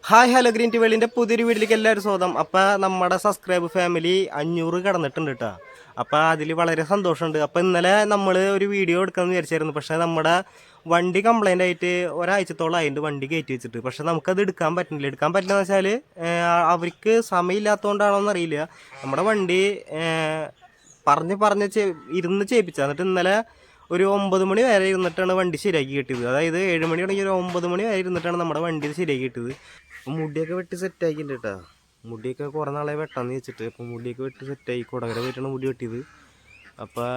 Hi hello green T വേൾഡിൻ്റെ പുതിയൊരു വീട്ടിലേക്ക് എല്ലാവരും സ്വാഗതം. അപ്പോൾ നമ്മുടെ സബ്സ്ക്രൈബ് ഫാമിലി 500 കടന്നിട്ടുണ്ട് കേട്ടോ. അപ്പോൾ അതിൽ വളരെ സന്തോഷമുണ്ട്. അപ്പോൾ ഇന്നലെ നമ്മൾ ഒരു വീഡിയോ എടുക്കാമെന്ന് വിചാരിച്ചായിരുന്നു. പക്ഷേ നമ്മുടെ വണ്ടി കംപ്ലൈൻ്റ് ആയിട്ട് ഒരാഴ്ചത്തോളം അതിൻ്റെ വണ്ടി കയറ്റി വെച്ചിട്ട്, പക്ഷേ നമുക്കത് എടുക്കാൻ പറ്റുന്നില്ല. എടുക്കാൻ പറ്റില്ലെന്ന് വെച്ചാൽ അവർക്ക് സമയമില്ലാത്തതുകൊണ്ടാണോ എന്നറിയില്ല. നമ്മുടെ വണ്ടി പറഞ്ഞ് ഇരുന്ന് ചെയ്യിപ്പിച്ചത്. എന്നിട്ട് ഇന്നലെ ഒരു 9 മണി വരെ ഇരുന്നിട്ടാണ് വണ്ടി ശരിയാക്കി കിട്ടിയത്. അതായത് 7 മണി തുടങ്ങി ഒരു 9 മണി വരെ ഇരുന്നിട്ടാണ് നമ്മുടെ വണ്ടി ശരിയാക്കി കിട്ടിയത്. അപ്പം മുടിയൊക്കെ വെട്ടി സെറ്റാക്കിയിട്ടുണ്ട് കേട്ടോ. മുടിയൊക്കെ കുറേ നാളെ വെട്ടാന്ന് വെച്ചിട്ട് അപ്പം മുടിയൊക്കെ വെട്ടി സെറ്റായി. കൊടകര പോയിട്ടാണ് മുടി വെട്ടിയത്. അപ്പോൾ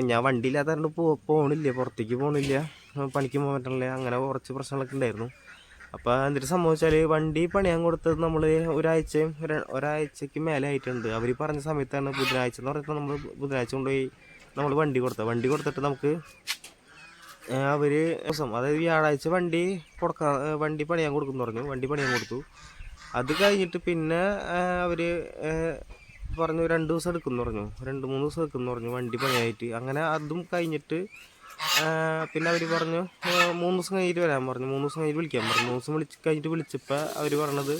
ഞാൻ വണ്ടി ഇല്ലാത്തതുകൊണ്ട് പോകണില്ല, പുറത്തേക്ക് പോകണില്ല, പണിക്ക് പോകാൻ പറ്റണില്ല. അങ്ങനെ കുറച്ച് പ്രശ്നങ്ങളൊക്കെ ഉണ്ടായിരുന്നു. അപ്പോൾ എന്നിട്ട് സംഭവിച്ചാൽ വണ്ടി പണിയാൻ കൊടുത്തത് നമ്മൾ ഒരാഴ്ചയ്ക്ക് മേലെ ആയിട്ടുണ്ട്. അവർ പറഞ്ഞ സമയത്താണ് ബുധനാഴ്ച എന്ന് പറഞ്ഞിട്ട് നമ്മൾ ബുധനാഴ്ച കൊണ്ടുപോയി നമ്മൾ വണ്ടി കൊടുത്തിട്ട് നമുക്ക് അവർ ദിവസം, അതായത് വ്യാഴാഴ്ച വണ്ടി പണിയാൻ കൊടുക്കുമെന്ന് പറഞ്ഞു. വണ്ടി പണിയാൻ കൊടുത്തു. അത് കഴിഞ്ഞിട്ട് പിന്നെ അവർ പറഞ്ഞു 2 ദിവസം എടുക്കുമെന്ന് പറഞ്ഞു, 2-3 ദിവസം എടുക്കുമെന്ന് പറഞ്ഞു വണ്ടി പണിയായിട്ട്. അങ്ങനെ അതും കഴിഞ്ഞിട്ട് പിന്നെ അവർ പറഞ്ഞു 3 ദിവസം കഴിഞ്ഞിട്ട് വരാൻ പറഞ്ഞു, 3 ദിവസം കഴിഞ്ഞിട്ട് വിളിക്കാൻ പറഞ്ഞു. 3 ദിവസം കഴിഞ്ഞിട്ട് വിളിച്ചപ്പോൾ അവർ പറഞ്ഞത്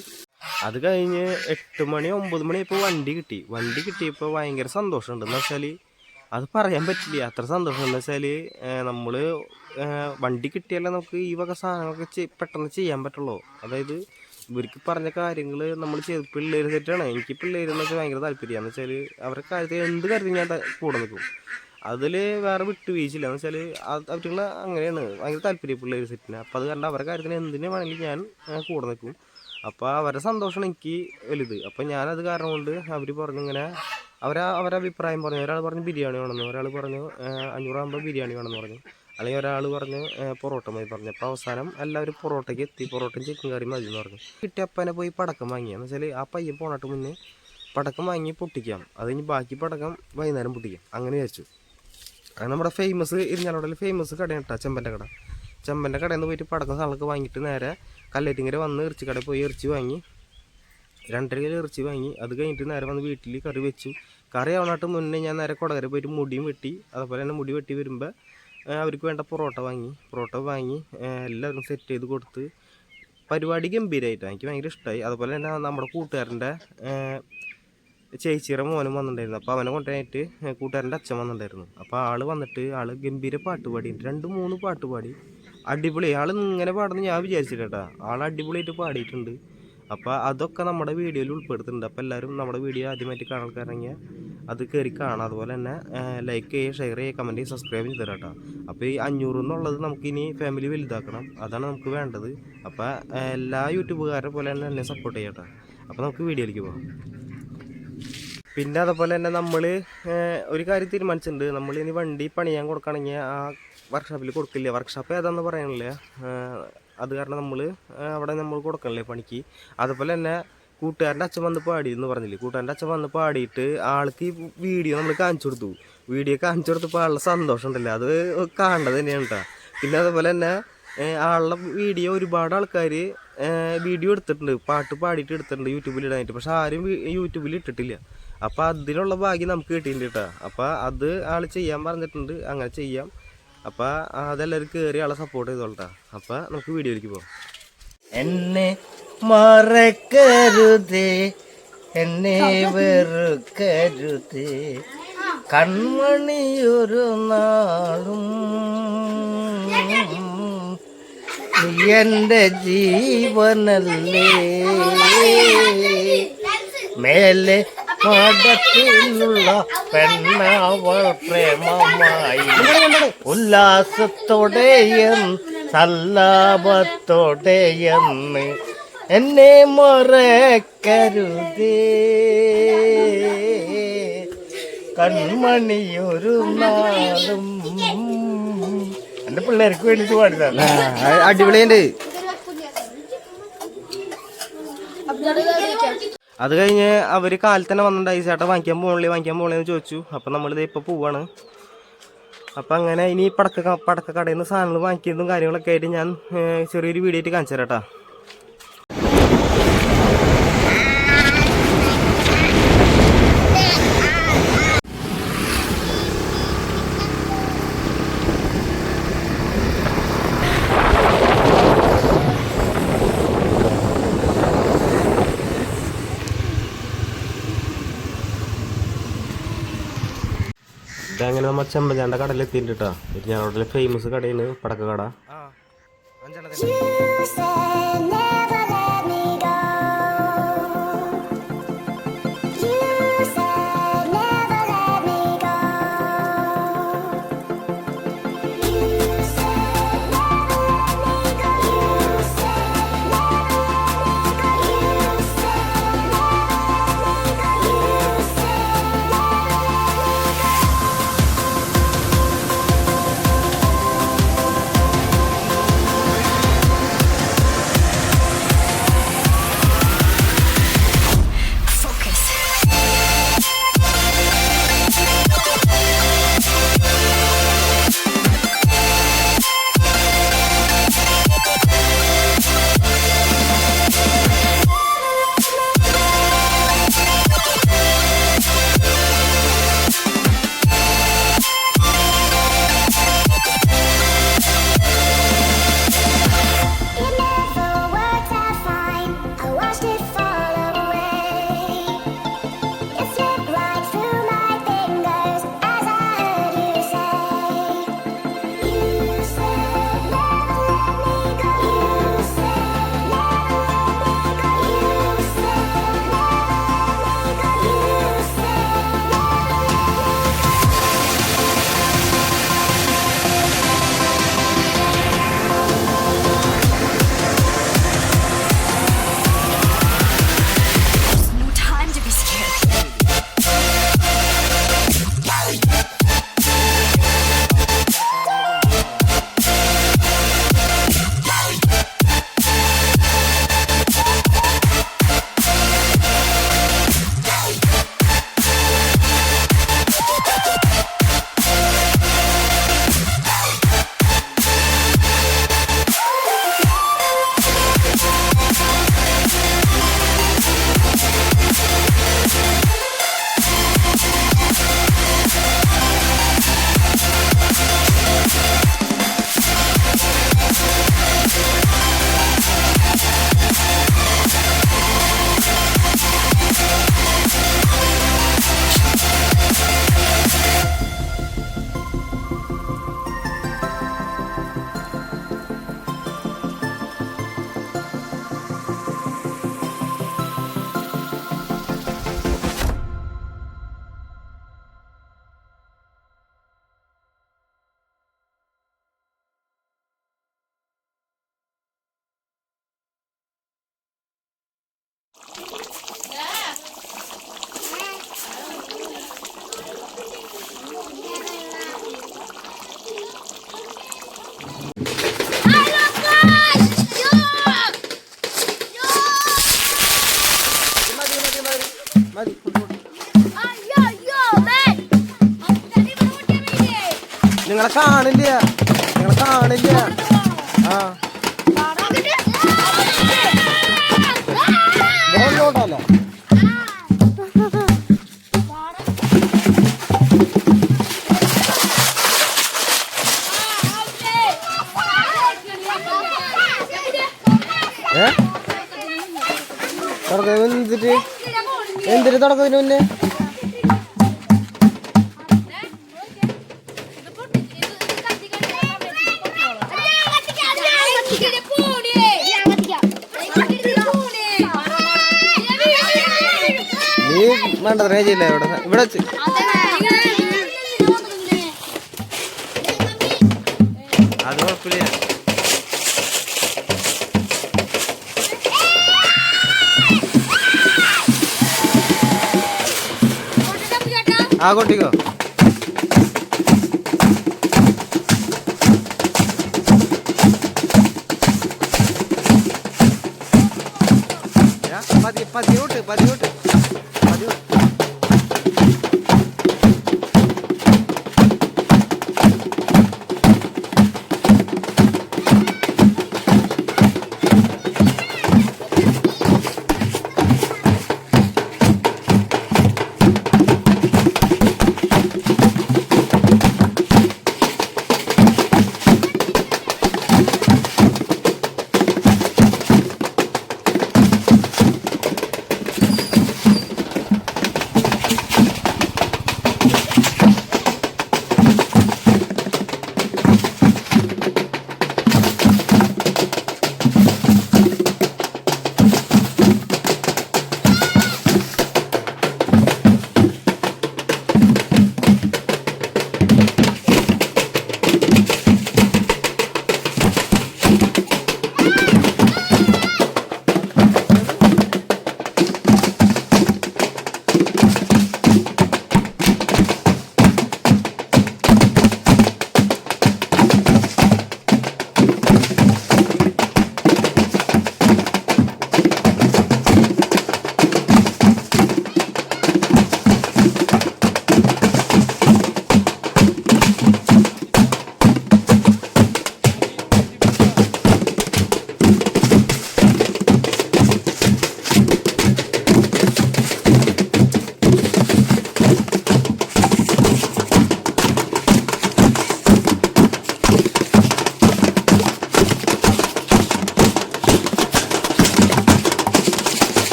അത് കഴിഞ്ഞ് 8 മണി 9 മണി ഇപ്പോൾ വണ്ടി കിട്ടിയപ്പോൾ ഭയങ്കര സന്തോഷമുണ്ട്. എന്ന് വെച്ചാൽ അത് പറയാൻ പറ്റില്ല, അത്ര സന്തോഷം. എന്ന് വെച്ചാൽ നമ്മൾ വണ്ടി കിട്ടിയാലേ നമുക്ക് ഈ വക സാധനങ്ങളൊക്കെ പെട്ടെന്ന് ചെയ്യാൻ പറ്റുള്ളൂ. അതായത് ഇവർക്ക് പറഞ്ഞ കാര്യങ്ങൾ നമ്മൾ ചെയ്ത് പിള്ളേർ സെറ്റാണ്. എനിക്ക് പിള്ളേരെന്ന് വെച്ചാൽ ഭയങ്കര താല്പര്യമാണ്. എന്ന് വെച്ചാൽ അവരുടെ കാര്യത്തിൽ എന്ത് കാര്യത്തിൽ ഞാൻ കൂടെ നിൽക്കും. അതിൽ വേറെ വിട്ടുവീഴ്ചയില്ല. എന്ന് വെച്ചാൽ അവരുള്ള അങ്ങനെയാണ്, ഭയങ്കര താല്പര്യം പിള്ളേർ സെറ്റിന്. അപ്പോൾ അത് കണ്ട് അവരുടെ കാര്യത്തിന് എന്തിനു വേണമെങ്കിലും ഞാൻ കൂടെ നിൽക്കും. അപ്പോൾ അവരുടെ സന്തോഷമാണ് എനിക്ക് വലുത്. അപ്പോൾ ഞാനത് കാരണം കൊണ്ട് അവർ പറഞ്ഞു ഇങ്ങനെ അവരുടെ അഭിപ്രായം പറഞ്ഞു. ഒരാൾ പറഞ്ഞു ബിരിയാണി വേണമെന്ന്, ഒരാൾ പറഞ്ഞു 500 ആകുമ്പോൾ ബിരിയാണി വേണമെന്ന് പറഞ്ഞു, അല്ലെങ്കിൽ ഒരാൾ പറഞ്ഞ് പൊറോട്ട മതി പറഞ്ഞു. അപ്പോൾ അവസാനം എല്ലാവരും പൊറോട്ടയ്ക്ക് എത്തി. പൊറോട്ടയും ചിക്കൻ കറിയും മതി എന്ന് പറഞ്ഞു. കിട്ടിയ അപ്പനെ പോയി പടക്കം വാങ്ങി. എന്ന് വെച്ചാൽ ആ പയ്യൻ പോണട്ട് മുന്നേ പടക്കം വാങ്ങി പൊട്ടിക്കാം, അത് കഴിഞ്ഞ് ബാക്കി പടക്കം വൈകുന്നേരം പൊട്ടിക്കാം, അങ്ങനെ വിചാരിച്ചു. അത് നമ്മുടെ ഫേമസ് ഇരിഞ്ഞാലോടൽ ഫേമസ് കടയാണ് കേട്ടോ, ചെമ്പൻ്റെ കടയിൽ നിന്ന് പോയിട്ട് പടക്കം സാധനങ്ങളൊക്കെ വാങ്ങിയിട്ട് നേരെ കല്ലേറ്റിങ്ങര വന്ന് ഇറച്ചി കടയിൽ പോയി ഇറച്ചി വാങ്ങി 2.5 കിലോ ഇറച്ചി വാങ്ങി. അത് കഴിഞ്ഞിട്ട് നേരെ വന്ന് വീട്ടിൽ കറി വെച്ചു. കറി ആവണായിട്ട് മുന്നേ ഞാൻ നേരെ കൊടകര പോയിട്ട് മുടിയും വെട്ടി. അതുപോലെ തന്നെ മുടി വെട്ടി വരുമ്പോൾ അവർക്ക് വേണ്ട പൊറോട്ട വാങ്ങി എല്ലാവർക്കും സെറ്റ് ചെയ്ത് കൊടുത്ത് പരിപാടി ഗംഭീരമായിട്ടാണ്. എനിക്ക് ഭയങ്കര ഇഷ്ടമായി. അതുപോലെ തന്നെ നമ്മുടെ കൂട്ടുകാരൻ്റെ ചേച്ചിയുടെ മോനും വന്നിട്ടുണ്ടായിരുന്നു. അപ്പോൾ അവനെ കൊണ്ടുപോയിട്ട് കൂട്ടുകാരൻ്റെ അച്ഛൻ വന്നിട്ടുണ്ടായിരുന്നു. അപ്പോൾ ആൾ വന്നിട്ട് ഗംഭീര പാട്ട് പാടിയിട്ട് 2-3 പാട്ട് പാടി അടിപൊളി. ആൾ ഇങ്ങനെ പാടുന്നു ഞാൻ വിചാരിച്ചില്ല കേട്ടോ. ആൾ അടിപൊളിയായിട്ട് പാടിയിട്ടുണ്ട്. അപ്പോൾ അതൊക്കെ നമ്മുടെ വീഡിയോയിൽ ഉൾപ്പെടുത്തുന്നുണ്ട്. അപ്പോൾ എല്ലാവരും നമ്മുടെ വീഡിയോ ആദ്യമായിട്ട് കാണാൻ അത് കയറി കാണാം. അതുപോലെ തന്നെ ലൈക്ക് ചെയ്യുക, ഷെയർ ചെയ്യുക, കമൻറ്റ് ചെയ്യുക, സബ്സ്ക്രൈബ് ചെയ്ത് തരാം കേട്ടോ. അപ്പോൾ ഈ 500 എന്നുള്ളത് നമുക്കിനി ഫാമിലി വലുതാക്കണം, അതാണ് നമുക്ക് വേണ്ടത്. അപ്പോൾ എല്ലാ യൂട്യൂബുകാരെ പോലെ തന്നെ എന്നെ സപ്പോർട്ട് ചെയ്യാം കേട്ടോ. അപ്പോൾ നമുക്ക് വീഡിയോയിലേക്ക് പോകാം. പിന്നെ അതുപോലെ തന്നെ നമ്മൾ ഒരു കാര്യം തീരുമാനിച്ചിട്ടുണ്ട്. നമ്മളിനി വണ്ടി പണിയാൻ കൊടുക്കുകയാണെങ്കിൽ ആ വർക്ക്ഷോപ്പിൽ കൊടുക്കില്ല. വർക്ക്ഷോപ്പ് ഏതാണെന്ന് പറയണില്ല. അത് കാരണം നമ്മൾ അവിടെ നമ്മൾ കൊടുക്കണില്ലേ പണിക്ക്. അതുപോലെ തന്നെ കൂട്ടുകാരൻ്റെ അച്ഛൻ വന്ന് പാടി എന്ന് പറഞ്ഞില്ലേ, കൂട്ടുകാരൻ്റെ അച്ഛൻ വന്ന് പാടിയിട്ട് ആൾക്ക് ഈ വീഡിയോ നമ്മൾ കാണിച്ചു കൊടുത്തപ്പോൾ ആളുടെ സന്തോഷം ഉണ്ടല്ലോ, അത് കാണേണ്ടത് തന്നെയാണ് കേട്ടോ. പിന്നെ അതുപോലെ തന്നെ ആളുടെ വീഡിയോ ഒരുപാട് ആൾക്കാർ വീഡിയോ എടുത്തിട്ടുണ്ട്, പാട്ട് പാടിയിട്ട് എടുത്തിട്ടുണ്ട് യൂട്യൂബിൽ ഇടാനായിട്ട്. പക്ഷെ ആരും യൂട്യൂബിൽ ഇട്ടിട്ടില്ല. അപ്പോൾ അതിനുള്ള ഭാഗ്യം നമുക്ക് കിട്ടിയിട്ടുണ്ട് കേട്ടോ. അപ്പോൾ അത് ആൾ ചെയ്യാൻ പറഞ്ഞിട്ടുണ്ട്, അങ്ങനെ ചെയ്യാം. അപ്പോൾ അതെല്ലാവരും കയറി ആളെ സപ്പോർട്ട് ചെയ്തോളട്ടാ. അപ്പോൾ നമുക്ക് വീഡിയോയിലേക്ക് പോകാം. എന്നെ മറക്കരുതേ, എന്നെ വെറുക്കരുതേ, കൺമണിയൊരു നാളും എന്റെ ജീവനല്ലേ, മേലെ മടത്തിലുള്ള പെണ്ണവൾ പ്രേമമായി ഉല്ലാസത്തോടെയും സല്ലാപത്തോടെയെന്ന് എന്നെ മറക്കരുതേ, കൺമണിയൊരു നാളും. എൻ്റെ പിള്ളേർക്ക് വേണ്ടിയിട്ട് പാടില്ല, അടിപൊളിയുണ്ട്. അത് കഴിഞ്ഞ് അവർ കാലത്ത് തന്നെ വന്നിട്ടുണ്ടായി, ചേട്ടാ വാങ്ങിക്കാൻ പോകണേന്ന് ചോദിച്ചു. അപ്പം നമ്മളിത് ഇപ്പോൾ പോവാണ്. അപ്പം അങ്ങനെ ഇനി പടക്ക കടയിൽ നിന്ന് സാധനങ്ങൾ വാങ്ങിക്കുന്നതും കാര്യങ്ങളൊക്കെ ആയിട്ട് ഞാൻ ചെറിയൊരു വീഡിയോ ആയിട്ട് കാണിച്ചു തരാം കേട്ടോ. നമ്മ ചെമ്പഞ്ചാണ്ട കടയിൽ എത്തിയിട്ടുണ്ട് കേട്ടോ. ഞങ്ങളുടെ ഫേമസ് കടയാണ് പടക്ക കട. നിങ്ങളെ കാണില്ല, നിങ്ങളെ കാണില്ല. ആ ഓട്ടല്ലോ. എന്തിട്ട് എന്തിട്ട് തുടക്കത്തിന് മുന്നേ നീ വേണ്ട റേഞ്ചില്ല ഇവിടെ ഇവിടെ അത് കുഴപ്പമില്ല. ആ കൊട്ടിക്കോ. പതിയോട്ട് പതിയോട്ട് പതിയോട്ട്.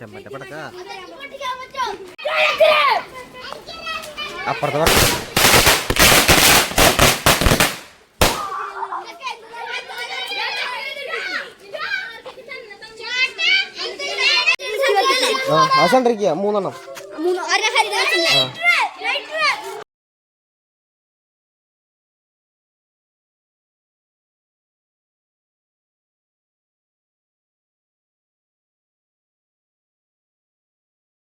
ചെമ്മന്റെ പടക്ക അപ്പുറത്തെ ആ സണ്ടിരിക്കുക 3 എണ്ണം.